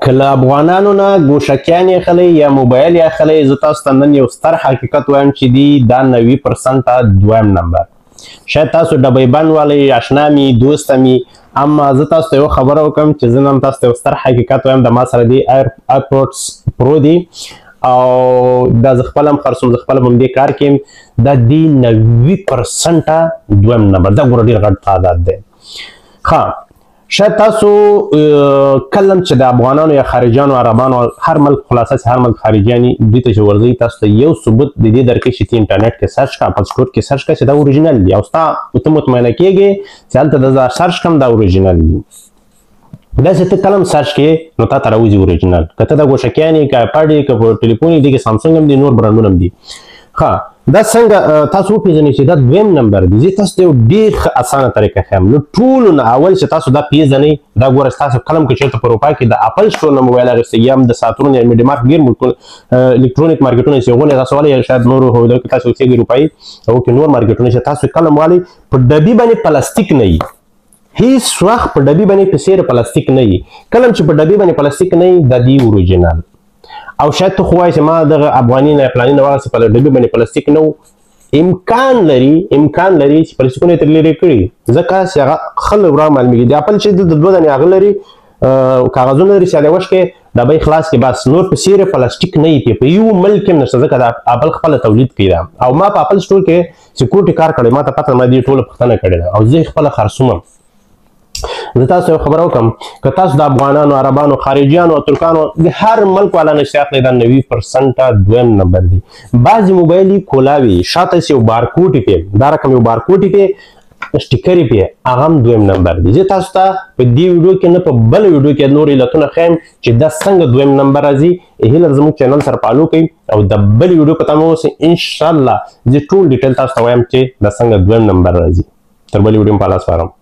کله افغانانو نه ګوشکیان اخلي یا موبایل یې اخلي، زه تاسو ته نن یو ستر حقیقت وایم چې دی دا 90% دویم نمبر. شاید تاسو ډبی بند والی اشنا می دوسته می، اما زه تاسو ته یو خبره وکړم چې زه نن تاسو ته یو ستر حقیقت وایم. د ما سره دی ایرپورټس پرو دی او دا زه خپل هم خرڅوم، زه خپل هم همدې کار کوم. دا دی 90% دویم نمبر. دا ګوره ډېر غټ تعداد دی. ښه شاید تاسو کله چې د افغانانو یا خارجیانو عربانو هر ملک خلاصه چې هر ملک خارجیاني دوی ته چې ورځئ تاسو ته یو ثبوت د دې درکوي چې ته انټرنیټ کې سرچ کړه، اپل سټور کې سرچ کړه چې دا اوریجنل دي او ستا ته مطمئنه کېږي چې هلته د سرچ کړم دا اوریجنل دي. داسې ته کله هم سرچ کې نو تا ته راوځي اوریجنل. که ته د ګوشکیان یې که ایپاډ یې که په ټلیفون یې دي که سامسنګ هم دي نور برانډونه هم دي. ښه دا څنګه تاسو وپېژنئ چې دا دویم نمبر دی؟ زه تاسو ته یو ډېر ښه اسانه طریقه ښیم. نو ټولو نه اول چې تاسو دا پېژنئ، دا ګوره ستاسو کله هم که چېرته په اروپا کې د اپل سټور نه موبایل اخیستی یا هم د ساتورن یا میډي مارک ډېر الکترونیک مارکیټونه چې هغونه تاسو والی یا شاید نورو هغو کې تاسو اوسېږئ اروپایي هغو کې نور مارکیټونه چې تاسو کله هم والی په ډبي باندې پلاستیک نه وي، هیڅ وخت په ډبي باندې په څېر پلاستیک نه وي. کله هم چې په ډبي باندې پلاستیک نه وي دا دی اوریجنل. او شاید ته خو وایې چې ما دغه افغاني نه پلاني نه واغسې په ډبي باندې پلاستیک نه و. امکان لري چې پلاستیکونه یې ترې لرې کړي ځکه چې هغه ښه ورا معلومېږي. د اپل چې د دوه دانې هغه لري کاغذونه لري چې هغه وشکې ډبۍ خلاص کړي بس، نور په څېر پلاستیک نه وي په یو ملک هم نشته ځکه د اپل خپله تولید کوي. او ما په اپل سټور کې سکیورټي کار کړی، ما ته پته ما دې ټوله پوښتنه کړې ده او زه یې خپله خرڅوم. زه تاسو یو خبره وکړم، که تاسو د افغانانو عربانو خارجیانو او ترکانو د هر ملک والا نشي اخلی دا 90% دویم نمبر دی. بعضې موبایل یې کولاوي شاته یې یو بارکوډ یې پې دا رقم یو بارکوډ یې پې سټیکر یې پې هغه هم دویم نمبر دی. زه تاسو ته په دې ویډیو کې نه په بله ویډیو کې نور علتونه ښیم چې دا څنګه دویم نمبر راځي. هیله زموږ چینل سره فالو کوئ او د بلې ویډیو په تمه اوسئ. انشاءالله زه ټول ډیټیل تاسو ته وایم چې دا څنګه دویم نمبر راځي. تر بلې ویډیو په الله سپارم.